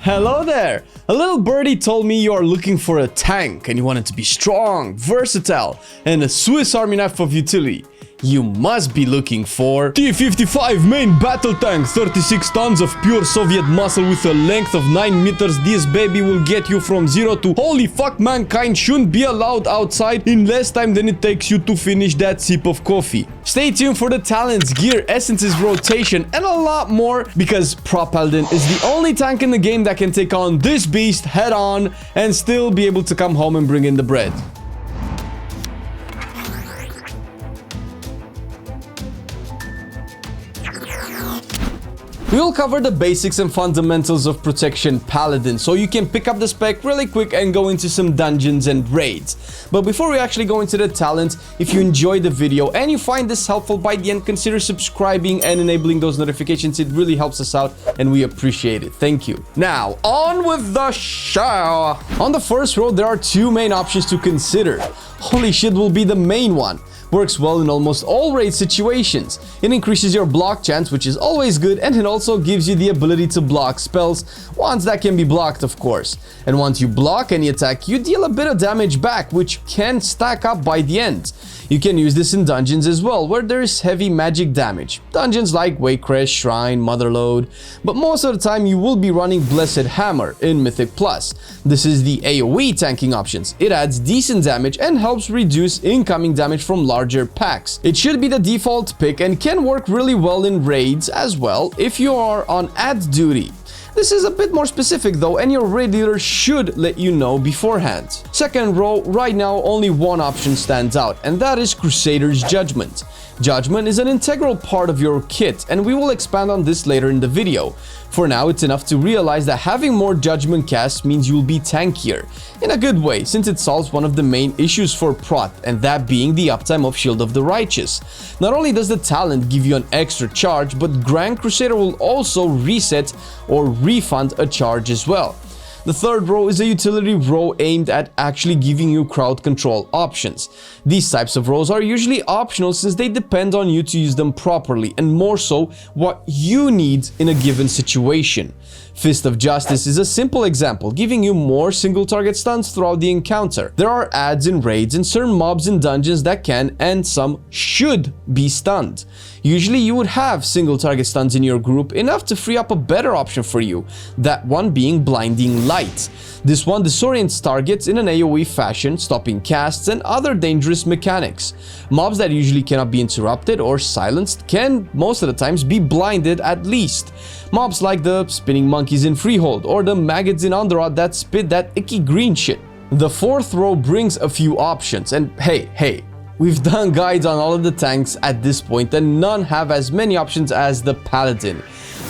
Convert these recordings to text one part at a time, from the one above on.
Hello there! A little birdie told me you are looking for a tank and you want it to be strong, versatile, and a Swiss Army knife of utility. You must be looking for T-55 main battle tank, 36 tons of pure Soviet muscle with a length of 9 meters. This baby will get you from 0 to holy fuck, mankind shouldn't be allowed outside in less time than it takes you to finish that sip of coffee. Stay tuned for the talents, gear, essences, rotation, and a lot more, because Prot Paladin is the only tank in the game that can take on this beast head on and still be able to come home and bring in the bread. We'll cover the basics and fundamentals of Protection Paladin, so you can pick up the spec really quick and go into some dungeons and raids. But before we actually go into the talent, if you enjoyed the video and you find this helpful by the end, consider subscribing and enabling those notifications. It really helps us out and we appreciate it. Thank you. Now, on with the show! On the first row, there are two main options to consider. Holy shit will be the main one. Works well in almost all raid situations. It increases your block chance, which is always good, and it also gives you the ability to block spells, ones that can be blocked of course. And once you block any attack, you deal a bit of damage back, which can stack up by the end. You can use this in dungeons as well, where there is heavy magic damage. Dungeons like Wakecrest, Shrine, Motherlode, but most of the time you will be running Blessed Hammer in Mythic Plus. This is the AoE tanking options. It adds decent damage and helps reduce incoming damage from larger packs. It should be the default pick and can work really well in raids as well if you are on ad duty. This is a bit more specific though, and your raid leader should let you know beforehand. Second row, right now only one option stands out, and that is Crusader's Judgment. Judgment is an integral part of your kit, and we will expand on this later in the video. For now, it's enough to realize that having more Judgment casts means you'll be tankier. In a good way, since it solves one of the main issues for Prot, and that being the uptime of Shield of the Righteous. Not only does the talent give you an extra charge, but Grand Crusader will also reset or refund a charge as well. The third row is a utility row aimed at actually giving you crowd control options. These types of rows are usually optional since they depend on you to use them properly, and more so what you need in a given situation. Fist of Justice is a simple example, giving you more single target stuns throughout the encounter. There are adds in raids and certain mobs in dungeons that can and some should be stunned. Usually you would have single target stuns in your group, enough to free up a better option for you, that one being Blinding Light. This one disorients targets in an AoE fashion, stopping casts and other dangerous mechanics. Mobs that usually cannot be interrupted or silenced can most of the times be blinded at least. Mobs like the spinning monkeys in Freehold or the maggots in Underrot that spit that icky green shit. The fourth row brings a few options, and hey, we've done guides on all of the tanks at this point and none have as many options as the Paladin.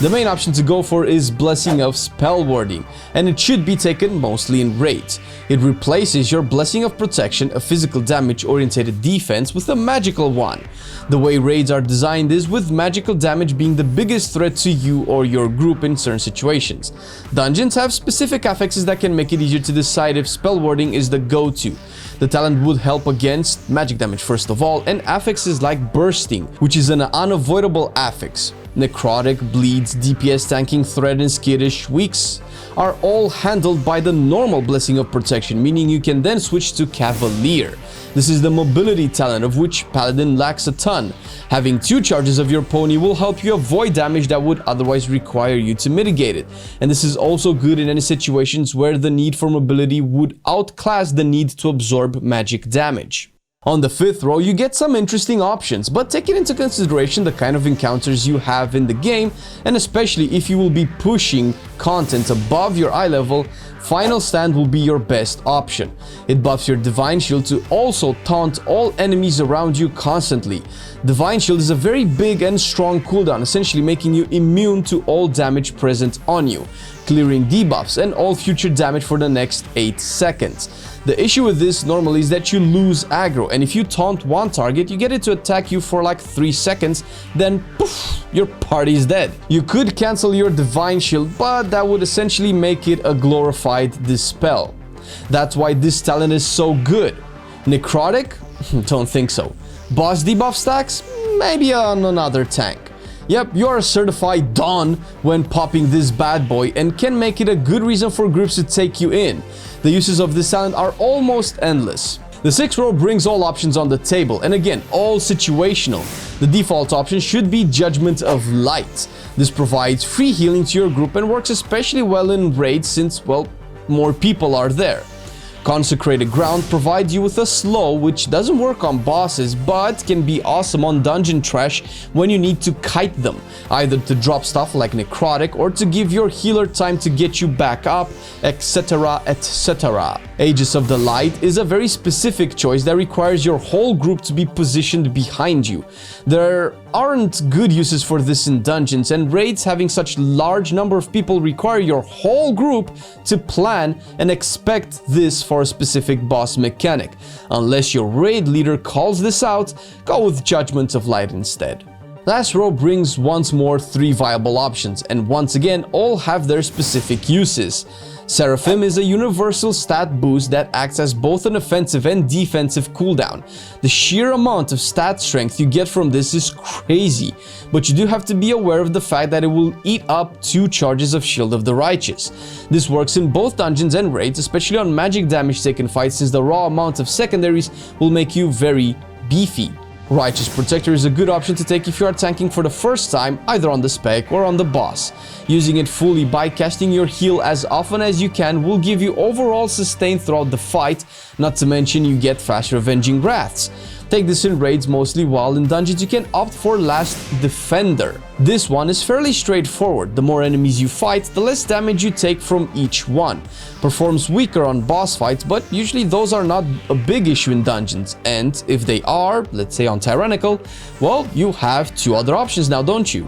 The main option to go for is Blessing of Spellwarding, and it should be taken mostly in raids. It replaces your Blessing of Protection, a physical damage oriented defense, with a magical one. The way raids are designed is with magical damage being the biggest threat to you or your group in certain situations. Dungeons have specific affixes that can make it easier to decide if Spellwarding is the go-to. The talent would help against magic damage first of all, and affixes like Bursting, which is an unavoidable affix. Necrotic, Bleeds, DPS tanking, Threat, and Skittish Weaks are all handled by the normal Blessing of Protection, meaning you can then switch to Cavalier. This is the mobility talent, of which Paladin lacks a ton. Having two charges of your pony will help you avoid damage that would otherwise require you to mitigate it. And this is also good in any situations where the need for mobility would outclass the need to absorb magic damage. On the fifth row, you get some interesting options, but taking into consideration the kind of encounters you have in the game, and especially if you will be pushing content above your eye level, Final Stand will be your best option. It buffs your Divine Shield to also taunt all enemies around you constantly. Divine Shield is a very big and strong cooldown, essentially making you immune to all damage present on you, clearing debuffs and all future damage for the next 8 seconds. The issue with this normally is that you lose aggro, and if you taunt one target, you get it to attack you for like 3 seconds, then poof, your party's dead. You could cancel your Divine Shield, but that would essentially make it a glorified Dispel. That's why this talent is so good. Necrotic? Don't think so. Boss debuff stacks? Maybe on another tank. Yep, you are a certified Don when popping this bad boy and can make it a good reason for groups to take you in. The uses of this talent are almost endless. The 6th row brings all options on the table, and again, all situational. The default option should be Judgment of Light. This provides free healing to your group and works especially well in raids since, well, more people are there. Consecrated Ground provides you with a slow, which doesn't work on bosses, but can be awesome on dungeon trash when you need to kite them, either to drop stuff like necrotic or to give your healer time to get you back up, etc, etc. Aegis of the Light is a very specific choice that requires your whole group to be positioned behind you. There aren't good uses for this in dungeons, and raids having such large number of people require your whole group to plan and expect this for a specific boss mechanic. Unless your raid leader calls this out, go with Judgment of Light instead. Last row brings once more 3 viable options, and once again all have their specific uses. Seraphim is a universal stat boost that acts as both an offensive and defensive cooldown. The sheer amount of stat strength you get from this is crazy, but you do have to be aware of the fact that it will eat up 2 charges of Shield of the Righteous. This works in both dungeons and raids, especially on magic damage taken fights, since the raw amount of secondaries will make you very beefy. Righteous Protector is a good option to take if you are tanking for the first time, either on the spec or on the boss. Using it fully by casting your heal as often as you can will give you overall sustain throughout the fight, not to mention you get faster Avenging Wraths. Take this in raids mostly, while in dungeons you can opt for Last Defender. This one is fairly straightforward. The more enemies you fight, the less damage you take from each one. Performs weaker on boss fights, but usually those are not a big issue in dungeons, and if they are, let's say on Tyrannical, well, you have 2 other options now, don't you?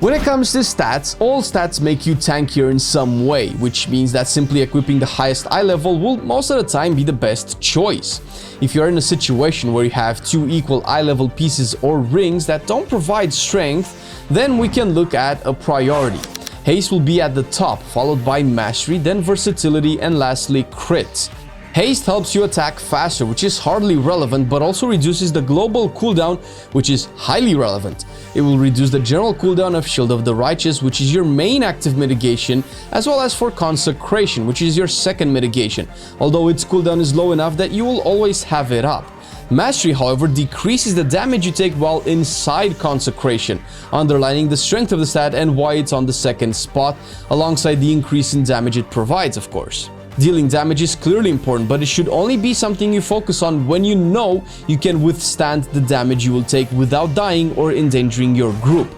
When it comes to stats, all stats make you tankier in some way, which means that simply equipping the highest eye level will most of the time be the best choice. If you're in a situation where you have 2 equal eye level pieces or rings that don't provide strength, then we can look at a priority. Haste will be at the top, followed by Mastery, then Versatility, and lastly Crit. Haste helps you attack faster, which is hardly relevant, but also reduces the global cooldown, which is highly relevant. It will reduce the general cooldown of Shield of the Righteous, which is your main active mitigation, as well as for Consecration, which is your second mitigation, although its cooldown is low enough that you will always have it up. Mastery, however, decreases the damage you take while inside Consecration, underlining the strength of the stat and why it's on the second spot, alongside the increase in damage it provides, of course. Dealing damage is clearly important, but it should only be something you focus on when you know you can withstand the damage you will take without dying or endangering your group.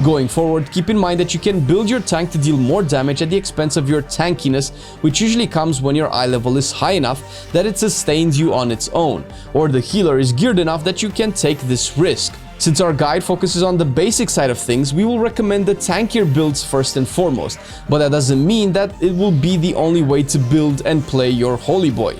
Going forward, keep in mind that you can build your tank to deal more damage at the expense of your tankiness, which usually comes when your eye level is high enough that it sustains you on its own, or the healer is geared enough that you can take this risk. Since our guide focuses on the basic side of things, we will recommend the tankier builds first and foremost, but that doesn't mean that it will be the only way to build and play your Holy Boy.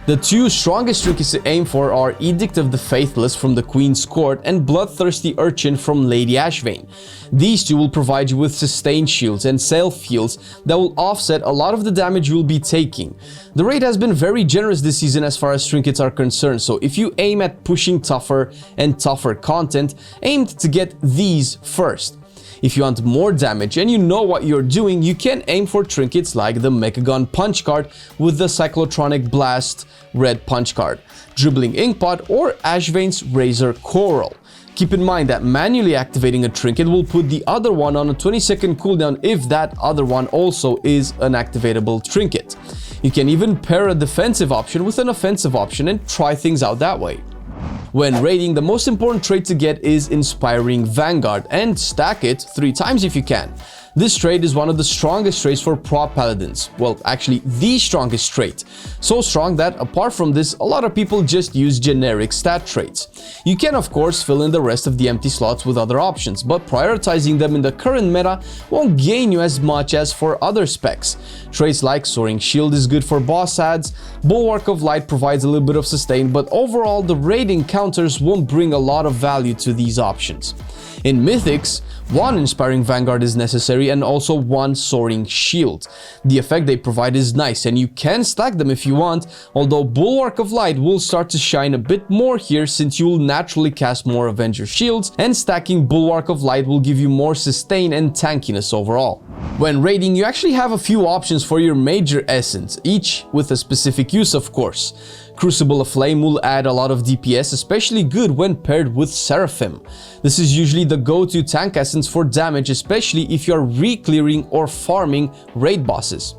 The 2 strongest trinkets to aim for are Edict of the Faithless from the Queen's Court and Bloodthirsty Urchin from Lady Ashvane. These 2 will provide you with sustained shields and self-heals that will offset a lot of the damage you will be taking. The raid has been very generous this season as far as trinkets are concerned, so if you aim at pushing tougher and tougher content, aim to get these first. If you want more damage and you know what you're doing, you can aim for trinkets like the Mechagon Punch card with the Cyclotronic Blast Red Punch card, Dribbling Inkpot, or Ashvane's Razor Coral. Keep in mind that manually activating a trinket will put the other one on a 20-second cooldown if that other one also is an activatable trinket. You can even pair a defensive option with an offensive option and try things out that way. When raiding, the most important trait to get is Inspiring Vanguard, and stack it 3 times if you can. This trait is one of the strongest traits for Prot Paladins. Well, actually the strongest trait. So strong that apart from this, a lot of people just use generic stat traits. You can of course fill in the rest of the empty slots with other options, but prioritizing them in the current meta won't gain you as much as for other specs. Traits like Soaring Shield is good for boss adds, Bulwark of Light provides a little bit of sustain, but overall the raid encounters won't bring a lot of value to these options. In Mythics, 1 Inspiring Vanguard is necessary artillery and also 1 soaring shield. The effect they provide is nice and you can stack them if you want, although Bulwark of Light will start to shine a bit more here since you will naturally cast more Avenger shields, and stacking Bulwark of Light will give you more sustain and tankiness overall. When raiding, you actually have a few options for your major essence, each with a specific use of course. Crucible of Flame will add a lot of DPS, especially good when paired with Seraphim. This is usually the go-to tank essence for damage, especially if you are re-clearing or farming raid bosses.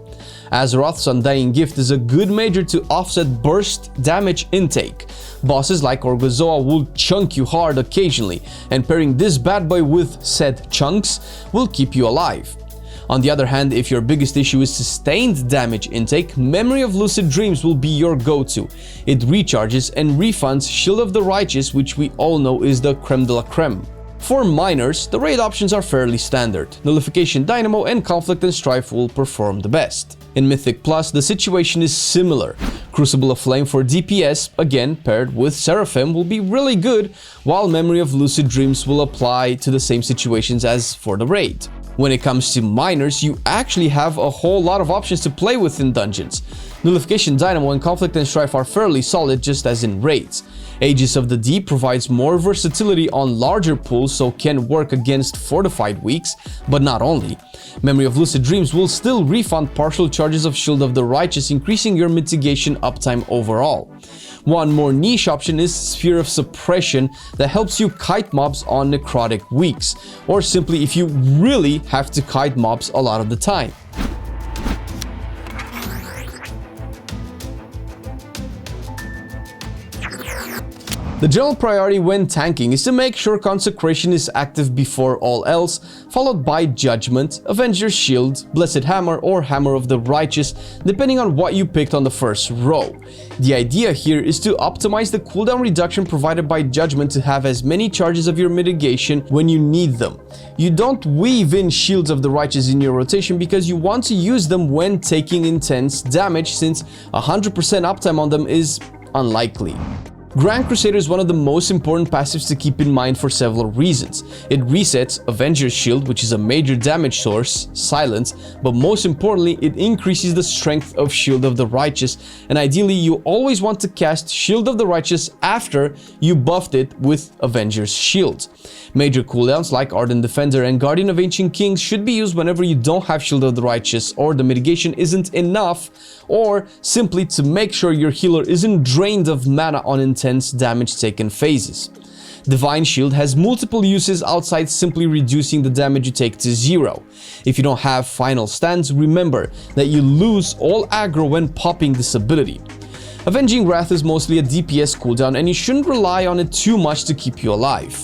Azeroth's Undying Gift is a good major to offset burst damage intake. Bosses like Orgozoa will chunk you hard occasionally, and pairing this bad boy with said chunks will keep you alive. On the other hand, if your biggest issue is sustained damage intake, Memory of Lucid Dreams will be your go-to. It recharges and refunds Shield of the Righteous, which we all know is the creme de la creme. For miners, the raid options are fairly standard. Nullification Dynamo and Conflict and Strife will perform the best. In Mythic Plus, the situation is similar. Crucible of Flame for DPS, again paired with Seraphim, will be really good, while Memory of Lucid Dreams will apply to the same situations as for the raid. When it comes to miners, you actually have a whole lot of options to play with in dungeons. Nullification Dynamo and Conflict and Strife are fairly solid, just as in raids. Aegis of the Deep provides more versatility on larger pools, so can work against fortified weeks, but not only. Memory of Lucid Dreams will still refund partial charges of Shield of the Righteous, increasing your mitigation uptime overall. One more niche option is Sphere of Suppression that helps you kite mobs on necrotic weeks, or simply if you really have to kite mobs a lot of the time. The general priority when tanking is to make sure Consecration is active before all else, followed by Judgment, Avenger's Shield, Blessed Hammer, or Hammer of the Righteous, depending on what you picked on the first row. The idea here is to optimize the cooldown reduction provided by Judgment to have as many charges of your mitigation when you need them. You don't weave in Shields of the Righteous in your rotation because you want to use them when taking intense damage, since 100% uptime on them is unlikely. Grand Crusader is one of the most important passives to keep in mind for several reasons. It resets Avenger's Shield, which is a major damage source, silence, but most importantly, it increases the strength of Shield of the Righteous, and ideally you always want to cast Shield of the Righteous after you buffed it with Avenger's Shield. Major cooldowns like Ardent Defender and Guardian of Ancient Kings should be used whenever you don't have Shield of the Righteous or the mitigation isn't enough, or simply to make sure your healer isn't drained of mana on intense damage taken phases. Divine Shield has multiple uses outside simply reducing the damage you take to 0. If you don't have Final Stands, remember that you lose all aggro when popping this ability. Avenging Wrath is mostly a DPS cooldown and you shouldn't rely on it too much to keep you alive.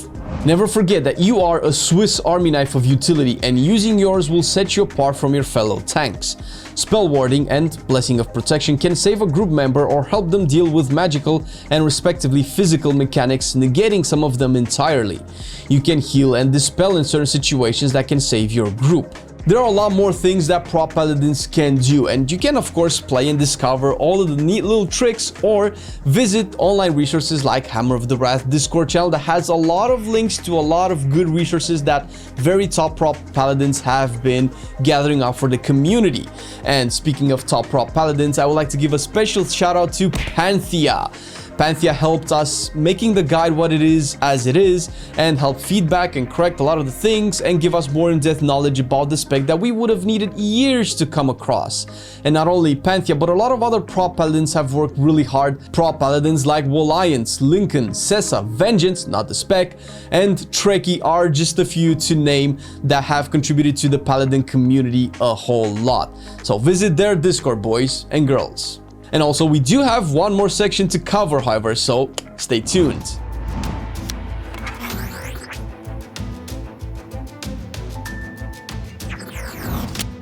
Never forget that you are a Swiss Army knife of utility, and using yours will set you apart from your fellow tanks. Spell Warding and Blessing of Protection can save a group member or help them deal with magical and respectively physical mechanics, negating some of them entirely. You can heal and dispel in certain situations that can save your group. There are a lot more things that Prot Paladins can do, and you can of course play and discover all of the neat little tricks, or visit online resources like Hammer of the Wrath Discord channel that has a lot of links to a lot of good resources that very top Prot Paladins have been gathering up for the community. And speaking of top Prot Paladins, I would like to give a special shout out to Panthea. Panthea helped us making the guide what it is as it is, and help feedback and correct a lot of the things and give us more in-depth knowledge about the spec that we would have needed years to come across. And not only Panthea, but a lot of other Prot Paladins have worked really hard. Prot Paladins like Walliance, Lincoln, Sessa, Vengeance, not the spec, and Trekkie are just a few to name that have contributed to the Paladin community a whole lot. So visit their Discord, boys and girls. And also, we do have one more section to cover, however, so stay tuned.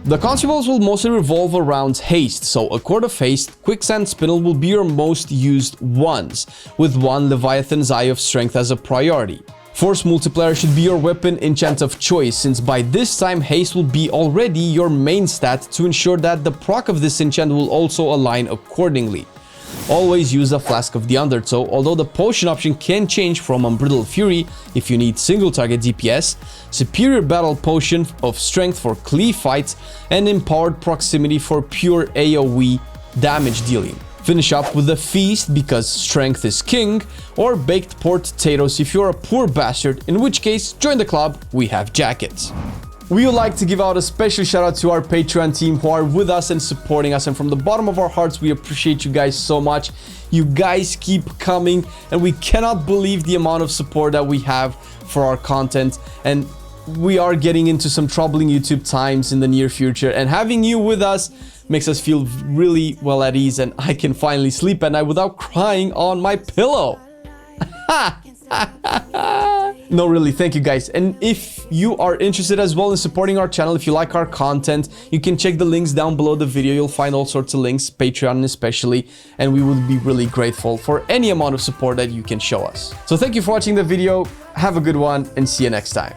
The consumables will mostly revolve around haste, so a Cord of Haste, Quicksand Spinel will be your most used ones, with one Leviathan's Eye of Strength as a priority. Force Multiplier should be your weapon enchant of choice, since by this time haste will be already your main stat to ensure that the proc of this enchant will also align accordingly. always use a Flask of the Undertow, although the potion option can change from Unbridled Fury if you need single target DPS, Superior Battle Potion of Strength for cleave fights, and Empowered Proximity for pure AoE damage dealing. Finish up with a Feast because strength is king, or Baked Potatoes if you're a poor bastard, in which case join the club, we have jackets. We would like to give out a special shout out to our Patreon team who are with us and supporting us, and from the bottom of our hearts we appreciate you guys so much. You guys keep coming and we cannot believe the amount of support that we have for our content, and we are getting into some troubling YouTube times in the near future, and having you with us makes us feel really well at ease, and I can finally sleep at night without crying on my pillow. No, really, thank you guys. And if you are interested as well in supporting our channel, if you like our content, you can check the links down below the video. You'll find all sorts of links, Patreon especially, and we would be really grateful for any amount of support that you can show us. So thank you for watching the video, have a good one, and see you next time.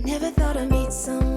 Never thought I'd meet someone